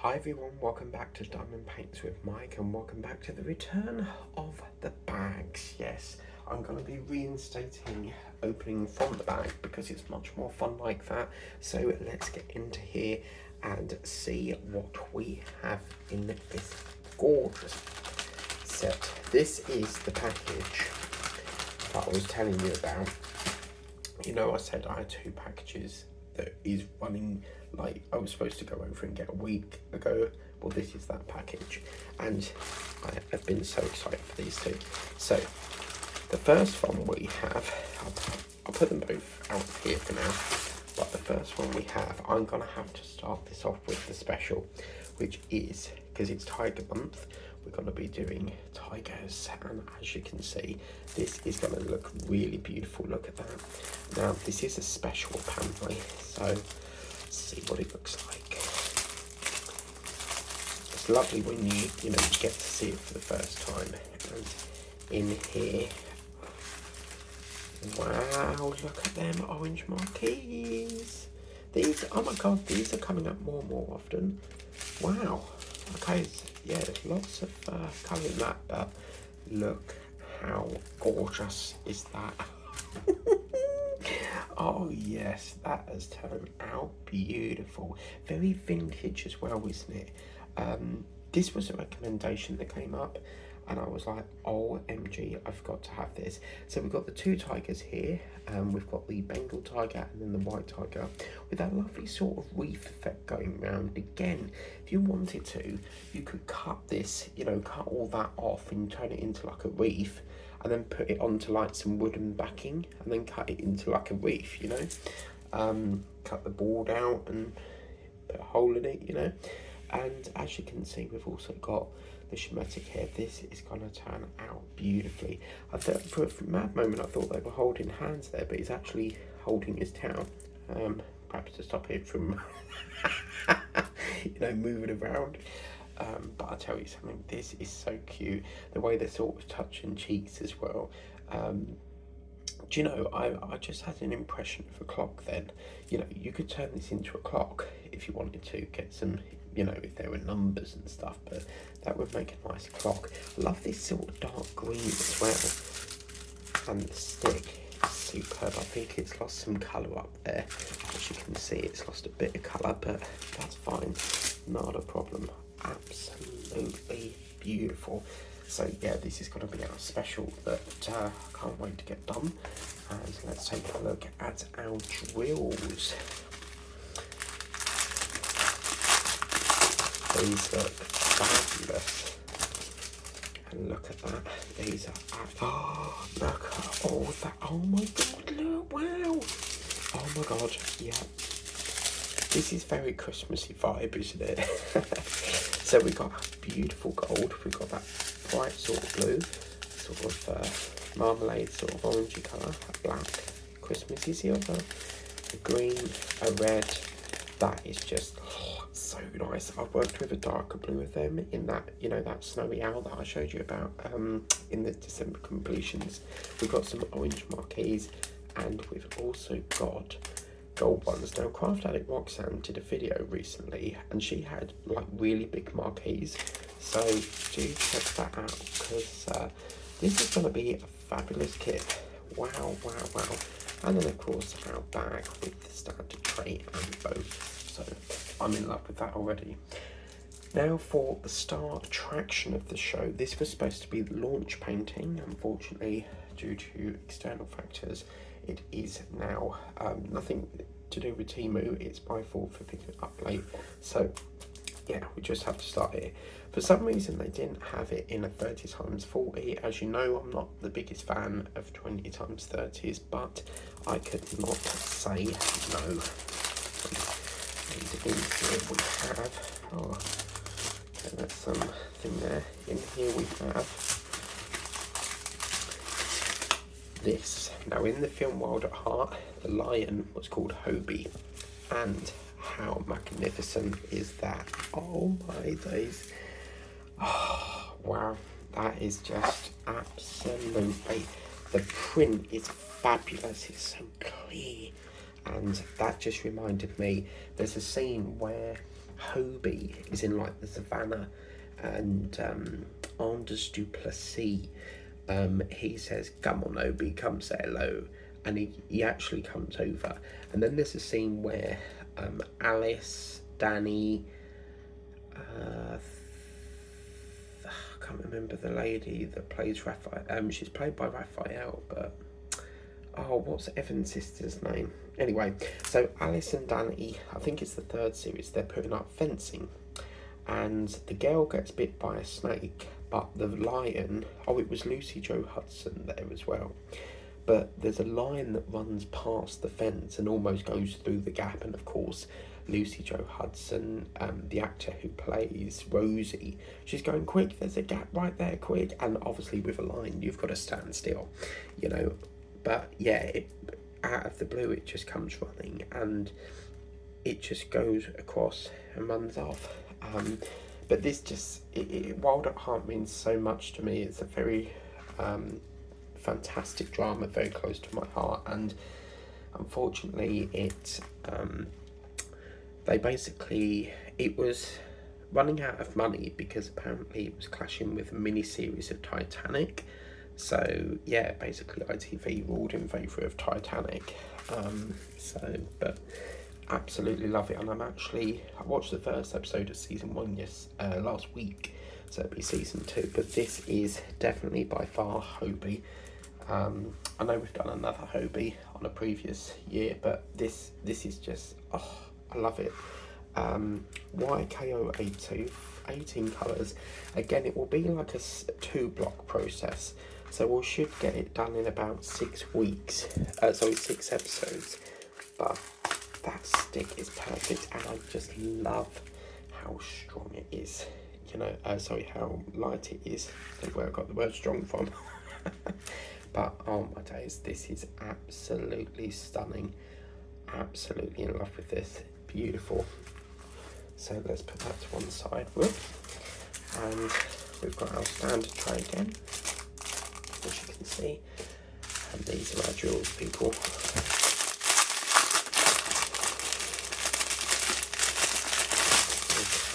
Hi everyone, welcome back to Diamond Paints with Mike and welcome back to the return of the bags. Yes, I'm going to be reinstating opening from the bag because it's much more fun like that. So let's get into here and see what we have in this gorgeous set. This is the package that I was telling you about. You know, I said I had two packages that is running, like I was supposed to go over and get a week ago. Well, this is that package, and I have been so excited for these two. So the first one we have, I'll put them both out here for now, but the first one we have, I'm gonna have to start this off with the special, which is, because it's Tiger Month, we're going to be doing tigers, and as you can see, this is going to look really beautiful. Look at that. Now this is a special apparently, so let's see what it looks like. It's lovely when you get to see it for the first time. And in here, wow, look at them orange marquees. These, oh my god, these are coming up more and more often. Wow. Okay, yeah, there's lots of colour in that, but look how gorgeous is that. Oh yes, that has turned out beautiful. Very vintage as well, isn't it? This was a recommendation that came up and I was like, OMG, I've got to have this. So we've got the two tigers here. We've got the Bengal tiger and then the white tiger with that lovely sort of reef effect going round. Again, if you wanted to, you could cut this, cut all that off and turn it into like a reef and then put it onto like some wooden backing and then cut it into like a reef, cut the board out and put a hole in it, and as you can see, we've also got the schematic here. This is going to turn out beautifully. I thought for a mad moment I thought they were holding hands there, but he's actually holding his tail, perhaps to stop it from moving around. But I tell you something, this is so cute, the way they're sort of touching cheeks as well. Do you know, I just had an impression of a clock then. You could turn this into a clock if you wanted to get some, if there were numbers and stuff, but that would make a nice clock. I love this sort of dark green as well. And the stick is superb. I think it's lost some colour up there. As you can see, it's lost a bit of colour, but that's fine. Not a problem. Absolutely beautiful. So yeah, this is going to be our special that I can't wait to get done. And let's take a look at our drills. These look fabulous. And look at that. These are, look at all that. Oh my god, look, wow. Oh my god, yeah. This is very Christmassy vibe, isn't it? So we got beautiful gold. We've got that bright sort of blue, sort of marmalade sort of orangey colour, a black Christmassy silver, a green, a red. That is just so nice. I've worked with a darker blue with them in that, that snowy owl that I showed you about in the December completions. We've got some orange marquees and we've also got gold ones. Now, Craft Addict Roxanne did a video recently and she had like really big marquees, so do check that out because this is going to be a fabulous kit. Wow, wow, wow. And then of course our bag with the standard tray and bow, so I'm in love with that already. Now for the star attraction of the show, this was supposed to be the launch painting. Unfortunately, due to external factors, it is now nothing to do with Temu. It's my fault for picking it up late. So yeah, we just have to start it. For some reason they didn't have it in a 30x40. As you know, I'm not the biggest fan of 20x30s, but I could not say no. And in here we have, okay, that's something there. In here we have this. Now in the film Wild at Heart, the lion was called Hobie, and how magnificent is that? Oh my days. Oh wow, that is just absolutely, the print is fabulous, it's so clear. And that just reminded me, there's a scene where Hobie is in like the savannah, and Anders du Plessis, he says, "Come on, Obi, come say hello," and he actually comes over. And then there's a scene where Alice, Danny, I can't remember the lady that plays Raphael. She's played by Raphael, but what's Evan's sister's name? Anyway, so Alice and Danny, I think it's the third series, they're putting up fencing, and the girl gets bit by a snake, but the lion, it was Lucy Joe Hudson there as well, but there's a lion that runs past the fence and almost goes through the gap, and of course Lucy Joe Hudson, the actor who plays Rosie, she's going, "Quick, there's a gap right there, quick," and obviously with a lion you've got to stand still, you know. But yeah, out of the blue it just comes running, and it just goes across and runs off. But this just, Wild at Heart means so much to me. It's a very fantastic drama, very close to my heart, and unfortunately it was running out of money because apparently it was clashing with a mini-series of Titanic. So yeah, basically ITV ruled in favour of Titanic. But absolutely love it, and I watched the first episode of season 1 last week, so it'll be season 2. But this is definitely by far Hobie. I know we've done another Hobie on a previous year, but this is just, I love it. YKO82, 18 colours. Again, it will be like a 2-block process, so we should get it done in about 6 weeks. 6 episodes. But that stick is perfect, and I just love how strong it is. You know, how light it is. I think where I got the word strong from. But oh my days, this is absolutely stunning. Absolutely in love with this. Beautiful. So let's put that to one side. And we've got our standard tray again, as you can see. And these are our jewels, people.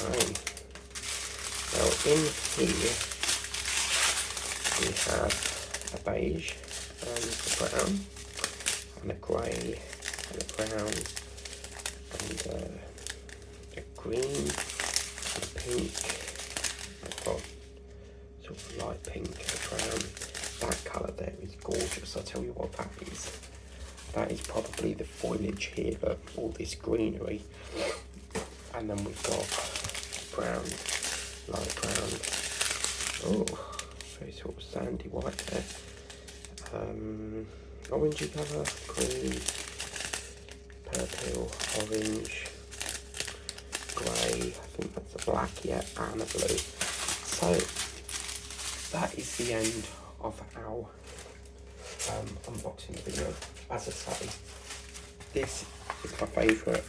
Okay. Now in here we have a beige and a brown and a grey and a brown and a green and a pink. I've got sort of light pink and a brown. That colour there is gorgeous. I'll tell you what that is. That is probably the foliage here, but all this greenery. And then we've got brown, light brown. Oh, very sort of sandy white there. Orangey colour, green, purple, orange, grey, I think that's a black, yeah, and a blue. So that is the end of our unboxing video. As I say, this is my favourite.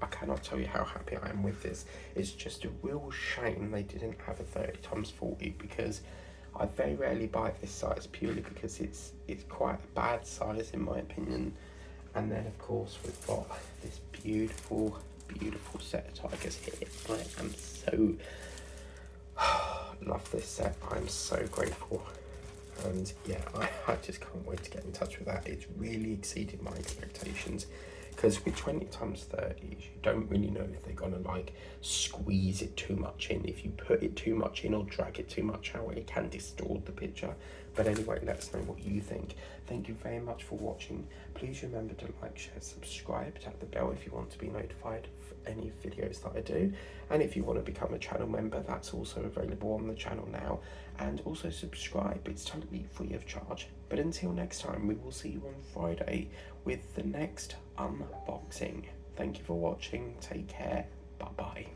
I cannot tell you how happy I am with this. It's just a real shame they didn't have a 30x40, because I very rarely buy this size purely because it's quite a bad size in my opinion. And then of course we've got this beautiful set of tigers here. I am so love this set. I'm so grateful, and yeah, I just can't wait to get in touch with that. It's really exceeded my expectations, because with 20x30s you don't really know if they're gonna like squeeze it too much in. If you put it too much in or drag it too much out, it can distort the picture. But anyway, let us know what you think. Thank you very much for watching. Please remember to like, share, subscribe, tap the bell if you want to be notified of any videos that I do. And if you want to become a channel member, that's also available on the channel now. And also subscribe, it's totally free of charge. But until next time, we will see you on Friday with the next unboxing. Thank you for watching, take care, bye bye.